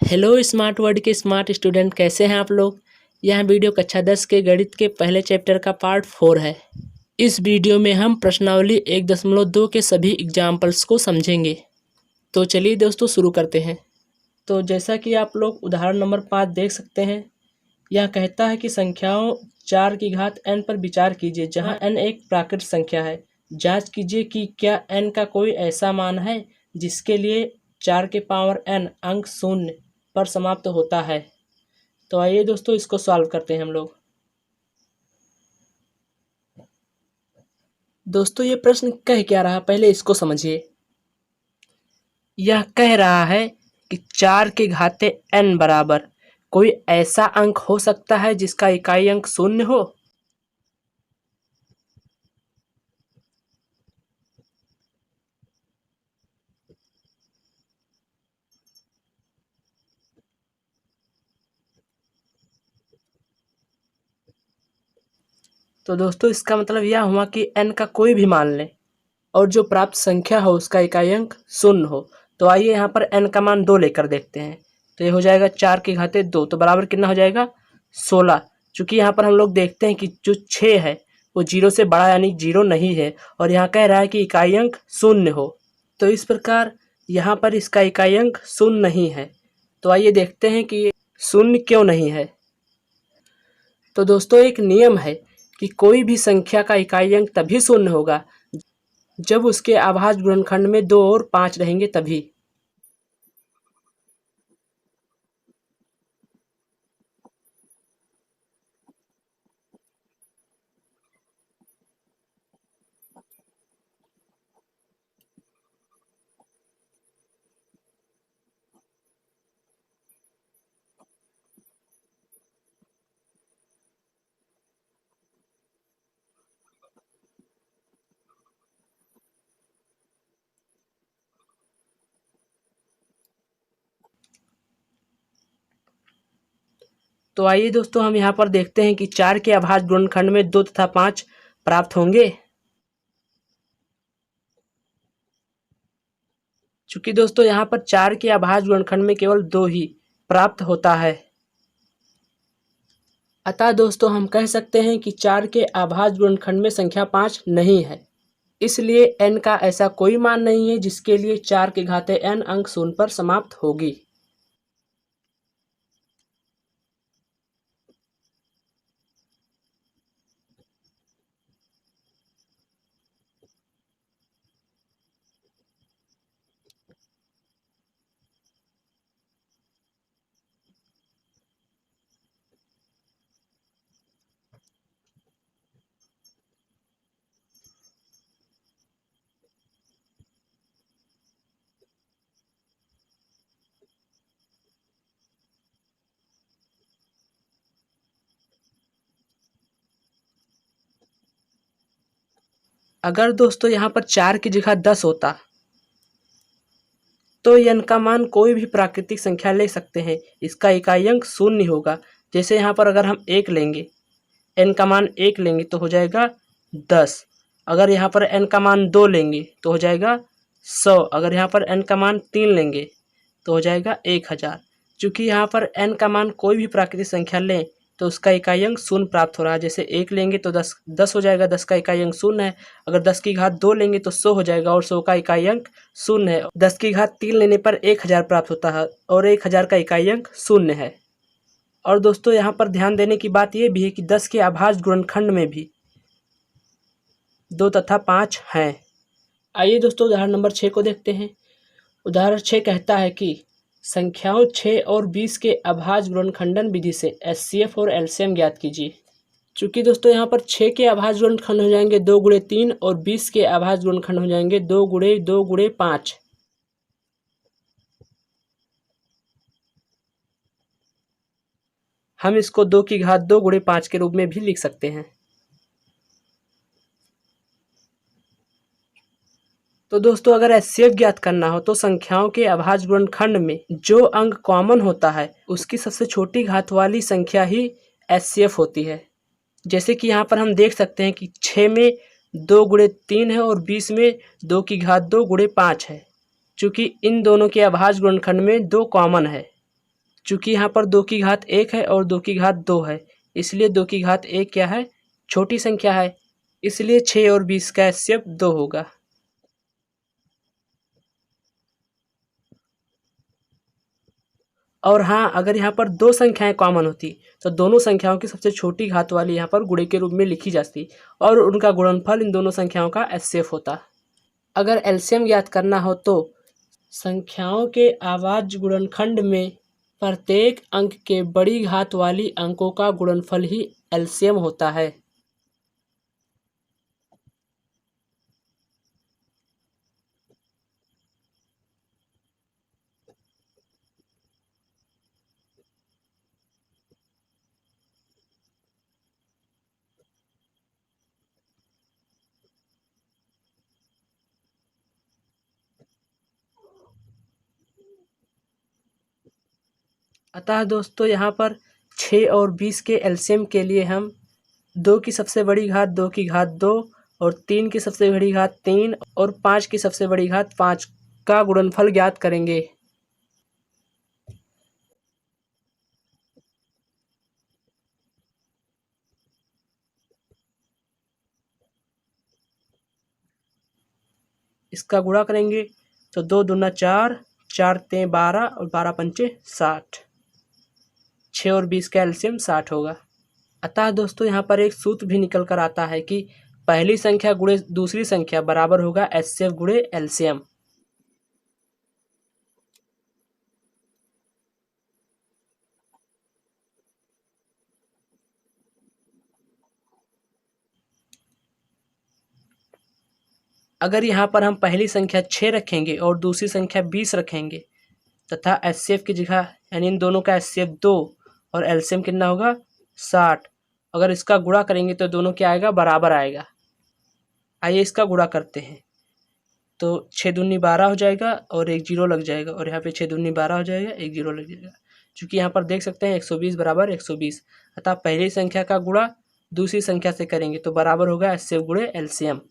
Hello smart word के smart student, कैसे हैं आप लोग। यह वीडियो कक्षा 10 के गणित के पहले चैप्टर का पार्ट 4 है। इस वीडियो में हम प्रश्नावली 1.2 के सभी एग्जाम्पल्स को समझेंगे। तो चलिए दोस्तों शुरू करते हैं। तो जैसा कि आप लोग उदाहरण नंबर 5 देख सकते हैं, यह कहता है कि संख्याओं 4 की घात n पर विचार कीजिए जहां n एक प्राकृत संख्या है। जांच कीजिए कि क्या n का कोई ऐसा मान है जिसके लिए 4 के पावर n अंक शून्य पर समाप्त होता है। तो आइए दोस्तों इसको सॉल्व करते हैं हम लोग। दोस्तों ये प्रश्न कह क्या रहा, पहले इसको समझिए। यह कह रहा है कि 4 के घाते n बराबर कोई ऐसा अंक हो सकता है जिसका इकाई अंक शून्य हो। तो दोस्तों इसका मतलब यह हुआ कि n का कोई भी मान लें और जो प्राप्त संख्या हो उसका इकाई अंक शून्य हो। तो आइए यहाँ पर n का मान 2 लेकर देखते हैं। तो ये हो जाएगा 4 के घाते 2, तो बराबर कितना हो जाएगा 16। चूँकि यहाँ पर हम लोग देखते हैं कि जो 6 है वो 0 से बड़ा यानी 0 नहीं है, और यहाँ कह रहा है कि इकाई अंक शून्य हो। तो इस प्रकार यहाँ पर इसका इकाई अंक शून्य नहीं है। तो आइए देखते हैं कि शून्य क्यों नहीं है। तो दोस्तों एक नियम है कि कोई भी संख्या का इकाई अंक तभी शून्य होगा जब उसके अभाज्य गुणनखंड में 2 और 5 रहेंगे तभी। तो आइए दोस्तों हम यहाँ पर देखते हैं कि 4 के अभाज्य गुणनखंड में 2 तथा 5 प्राप्त होंगे। चूंकि दोस्तों यहाँ पर 4 के अभाज्य गुणनखंड में केवल 2 ही प्राप्त होता है, अतः दोस्तों हम कह सकते हैं कि 4 के अभाज्य गुणनखंड में संख्या 5 नहीं है। इसलिए n का ऐसा कोई मान नहीं है जिसके लिए 4 के घाते n अंक शून्य पर समाप्त होगी। अगर दोस्तों यहाँ पर 4 की जगह 10 होता तो n का मान कोई भी प्राकृतिक संख्या ले सकते हैं, इसका इकाई अंक शून्य होगा। जैसे यहाँ पर अगर हम 1 लेंगे, n का मान 1 लेंगे तो हो जाएगा 10। अगर यहाँ पर n का मान 2 लेंगे तो हो जाएगा 100। अगर यहाँ पर n का मान 3 लेंगे तो हो जाएगा 1000। चूँकि यहाँ पर n का मान कोई भी प्राकृतिक संख्या लें तो उसका इकाई अंक शून्य प्राप्त हो रहा है। जैसे 1 लेंगे तो 10 हो जाएगा, 10 का इकाई अंक शून्य है। अगर 10 की घात 2 लेंगे तो 100 हो जाएगा और 100 का इकाई अंक शून्य है। 10 की घात 3 लेने पर 1000 प्राप्त होता है और 1000 का इकाई अंक शून्य है। और दोस्तों यहाँ पर ध्यान देने की बात यह भी है कि 10 के अभाज्य गुणनखंड में भी 2 तथा 5 हैं। आइए दोस्तों उदाहरण नंबर 6 को देखते हैं। उदाहरण 6 कहता है कि संख्याओं 6 और 20 के अभाज्य गुणनखंडन विधि से एचसीएफ और एलसीएम ज्ञात कीजिए। चूँकि दोस्तों यहाँ पर 6 के अभाज्य गुणनखंड हो जाएंगे 2 गुणे 3 और 20 के अभाज्य गुणनखंड हो जाएंगे 2 गुणे 2 गुणे 5। हम इसको 2 की घात 2 गुणे 5 के रूप में भी लिख सकते हैं। तो दोस्तों अगर एचसीएफ ज्ञात करना हो तो संख्याओं के अभाज्य गुणनखंड में जो अंक कॉमन होता है उसकी सबसे छोटी घात वाली संख्या ही एचसीएफ होती है। जैसे कि यहाँ पर हम देख सकते हैं कि 6 में 2 गुणे 3 है और 20 में 2 की घात 2 गुणे 5 है। चूँकि इन दोनों के अभाज्य गुणनखंड में 2 कॉमन है चूँकि यहाँ पर 2 की घात 1 है और 2 की घात 2 है, इसलिए 2 की घात 1 क्या है, छोटी संख्या है, इसलिए 6 और 20 का एचसीएफ 2 होगा। और हाँ, अगर यहाँ पर 2 संख्याएं कॉमन होती तो दोनों संख्याओं की सबसे छोटी घात वाली यहाँ पर गुणे के रूप में लिखी जाती और उनका गुणनफल इन दोनों संख्याओं का एचसीएफ होता। अगर एलसीएम ज्ञात करना हो तो संख्याओं के अभाज्य गुणनखंड में प्रत्येक अंक के बड़ी घात वाली अंकों का गुणनफल ही एलसीएम होता है। अतः दोस्तों यहाँ पर 6 और 20 के एलसीएम के लिए हम 2 की सबसे बड़ी घात 2 की घात 2 और 3 की सबसे बड़ी घात 3 और 5 की सबसे बड़ी घात 5 का गुणनफल ज्ञात करेंगे। इसका गुणा करेंगे तो 2 दूना 4, 4 तें 12 और 12 पंचे 60। 6 और 20 का एलसीएम 60 होगा। अतः दोस्तों यहाँ पर एक सूत्र भी निकल कर आता है कि पहली संख्या गुणे दूसरी संख्या बराबर होगा एचसीएफ गुणे एलसीएम। अगर यहाँ पर हम पहली संख्या 6 रखेंगे और दूसरी संख्या 20 रखेंगे तथा एचसीएफ की जगह यानी इन दोनों का एचसीएफ 2 और एलसीएम कितना होगा 60। अगर इसका गुणा करेंगे तो दोनों क्या आएगा, बराबर आएगा। आइए इसका गुणा करते हैं तो 6 दूनी 12 हो जाएगा और एक जीरो लग जाएगा और यहाँ पे 6 दूनी 12 हो जाएगा, एक जीरो लग जाएगा। चूँकि यहाँ पर देख सकते हैं 120 बराबर 120, अतः पहली संख्या का गुणा दूसरी संख्या से करेंगे तो बराबर होगा एचसीएफ गुणे एलसीएम।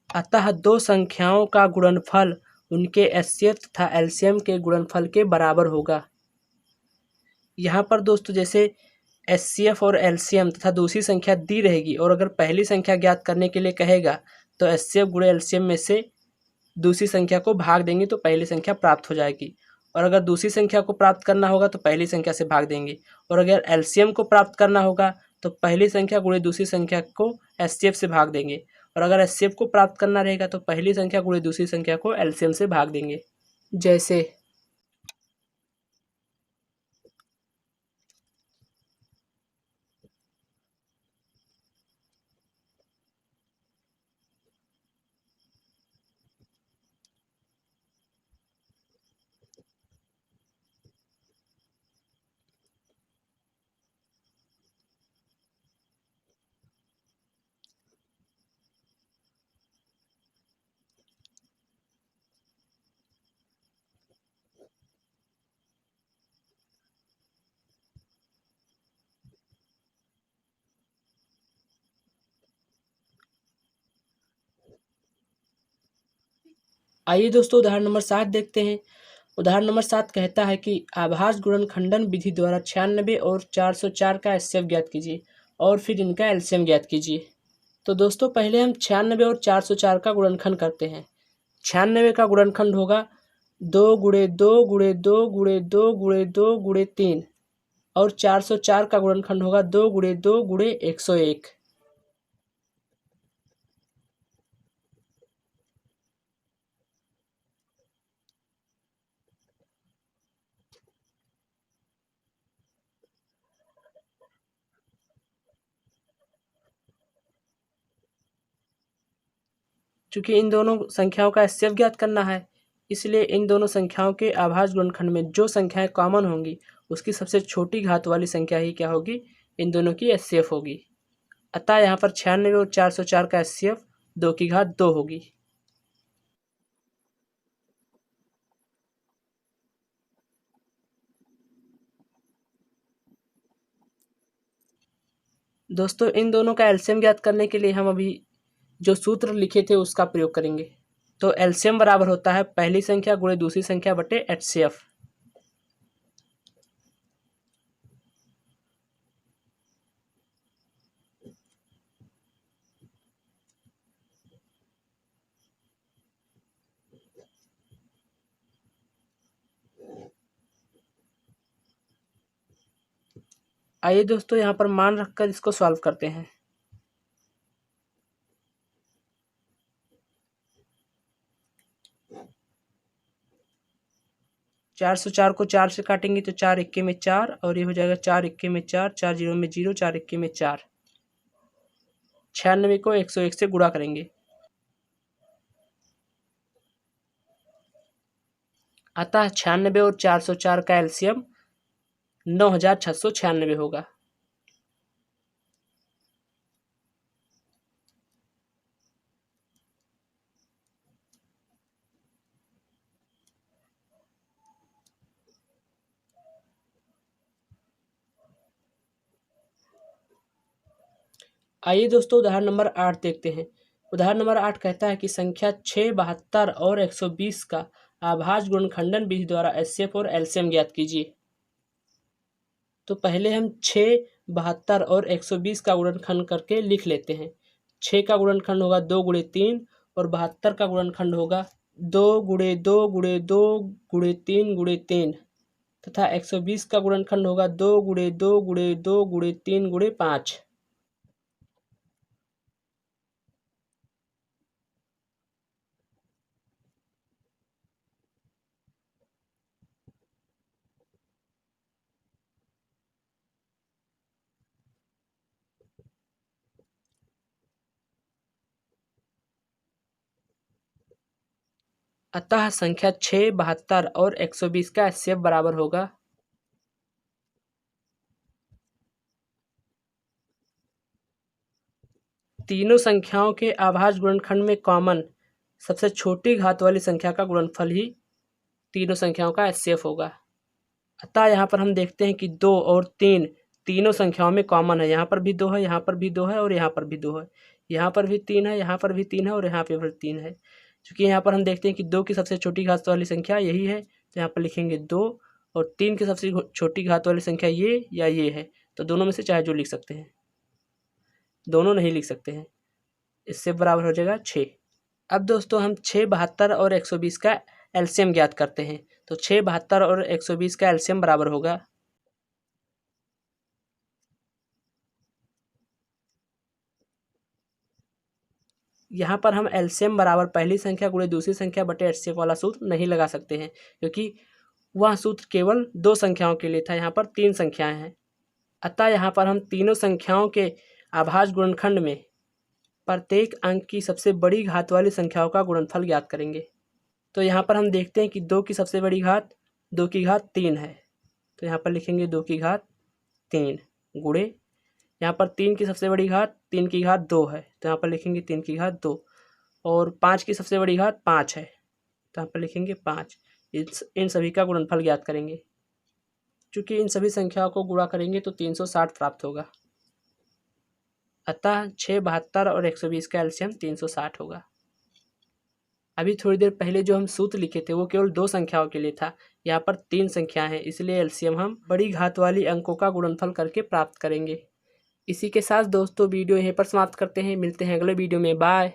अतः दो संख्याओं का गुणनफल उनके एचसीएफ तथा एलसीएम के गुणनफल के बराबर होगा। यहाँ पर दोस्तों जैसे एचसीएफ और एलसीएम तथा दूसरी संख्या दी रहेगी और अगर पहली संख्या ज्ञात करने के लिए कहेगा तो एचसीएफ गुणे एलसीएम में से दूसरी संख्या को भाग देंगे तो पहली संख्या प्राप्त हो जाएगी, और अगर दूसरी संख्या को प्राप्त करना होगा तो पहली संख्या से भाग देंगे, और अगर एलसीएम को प्राप्त करना होगा तो पहली संख्या गुणे दूसरी संख्या को एचसीएफ से भाग देंगे, और अगर एचसीएफ को प्राप्त करना रहेगा तो पहली संख्या गुणे दूसरी संख्या को एलसीएम से भाग देंगे। जैसे आइए दोस्तों उदाहरण नंबर 7 देखते हैं। उदाहरण नंबर 7 कहता है कि आभाज्य गुणनखंडन विधि द्वारा 96 और 404 का एचसीएफ ज्ञात कीजिए और फिर इनका एलसीएम ज्ञात कीजिए। तो दोस्तों पहले हम 96 और 404 का गुणनखंड करते हैं। 96 का गुणनखंड होगा 2 गुणे 2 गुणे 2 गुणे 2 गुणे 2 गुणे 3, और 404 का गुणनखंड होगा 2 गुणे 2 गुणे 101। चूँकि इन दोनों संख्याओं का एचसीएफ ज्ञात करना है, इसलिए इन दोनों संख्याओं के अभाज्य गुणनखंड में जो संख्याएं कॉमन होंगी उसकी सबसे छोटी घात वाली संख्या ही क्या होगी, इन दोनों की एचसीएफ होगी। अतः यहाँ पर 96 और 404 का एचसीएफ 2 की घात 2 होगी। दोस्तों इन दोनों का एलसीएम ज्ञात करने के लिए हम अभी जो सूत्र लिखे थे उसका प्रयोग करेंगे। तो एलसीएम बराबर होता है पहली संख्या गुणे दूसरी संख्या बटे एचसीएफ। आइए दोस्तों यहाँ पर मान रखकर इसको सॉल्व करते हैं। चार सौ चार को 4 से काटेंगे तो 4 इक्के में 4 और ये हो जाएगा 4 इक्के में 4, 4 जीरो में 0, 4 इक्के में 4। 96 को 101 से गुणा करेंगे, अतः 96 और 404 का एलसीएम 9696 होगा। आइए दोस्तों उदाहरण नंबर 8 देखते हैं। उदाहरण नंबर 8 कहता है कि संख्या 6, 72 और 120 का अभाज्य गुणनखंडन विधि द्वारा एचसीएफ और एलसीएम ज्ञात कीजिए। तो पहले हम 6, 72 और 120 का गुणनखंड करके लिख लेते हैं। 6 का गुणनखंड होगा 2 गुणे 3 और 72 का गुणनखंड होगा 2 गुणे 2 गुणे 2 गुणे 3 गुणे 3 तथा 120 का गुणनखंड होगा 2 गुणे 2 गुणे 2 गुणे 3 गुणे 5। अतः संख्या 6, 72 और 120 का एचसीएफ बराबर होगा तीनों संख्याओं के अभाज्य गुणनखंड में कॉमन सबसे छोटी घात वाली संख्या का गुणनफल ही तीनों संख्याओं का एचसीएफ होगा। अतः यहाँ पर हम देखते हैं कि 2 और 3 तीनों संख्याओं में कॉमन है। यहाँ पर भी 2 है, यहाँ पर भी 2 है और यहाँ पर भी 2 है। यहाँ पर भी 3 है, यहाँ पर भी 3 है और यहाँ पर भी 3 है। क्योंकि यहाँ पर हम देखते हैं कि 2 की सबसे छोटी घात वाली संख्या यही है, तो यहाँ पर लिखेंगे 2 और 3 की सबसे छोटी घात वाली संख्या ये या ये है। तो दोनों में से चाहे जो लिख सकते हैं, दोनों नहीं लिख सकते हैं। इससे बराबर हो जाएगा 6। अब दोस्तों हम 6, 72 और 120 का एलसीएम ज्ञात करते हैं। तो 6, 72 और 120 का एलसीएम बराबर होगा यहाँ पर हम एलसीएम बराबर पहली संख्या गुणे दूसरी संख्या बटे एचसीएफ वाला सूत्र नहीं लगा सकते हैं, क्योंकि वह सूत्र केवल 2 संख्याओं के लिए था। यहाँ पर 3 संख्याएं हैं। अतः यहाँ पर हम तीनों संख्याओं के अभाज्य गुणनखंड में प्रत्येक अंक की सबसे बड़ी घात वाली संख्याओं का गुणनफल ज्ञात करेंगे। तो यहाँ पर हम देखते हैं कि 2 की सबसे बड़ी घात 2 की घात 3 है, तो यहाँ पर लिखेंगे 2 की घात 3 गुणे यहाँ पर 3 की सबसे बड़ी घात 3 की घात 2 है, तो यहाँ पर लिखेंगे 3 की घात 2 और 5 की सबसे बड़ी घात 5 है, तो यहाँ पर लिखेंगे 5। इन सभी का गुणनफल ज्ञात करेंगे। चूँकि इन सभी संख्याओं को गुणा करेंगे तो 360 प्राप्त होगा। अतः 6, 72 और 120 का एलसीएम 360 होगा। अभी थोड़ी देर पहले जो हम सूत्र लिखे थे वो केवल 2 संख्याओं के लिए था। यहाँ पर 3 संख्याएं हैं, इसलिए एलसीएम हम बड़ी घात वाली अंकों का गुणनफल करके प्राप्त करेंगे। इसी के साथ दोस्तों वीडियो यहीं पर समाप्त करते हैं। मिलते हैं अगले वीडियो में। बाय।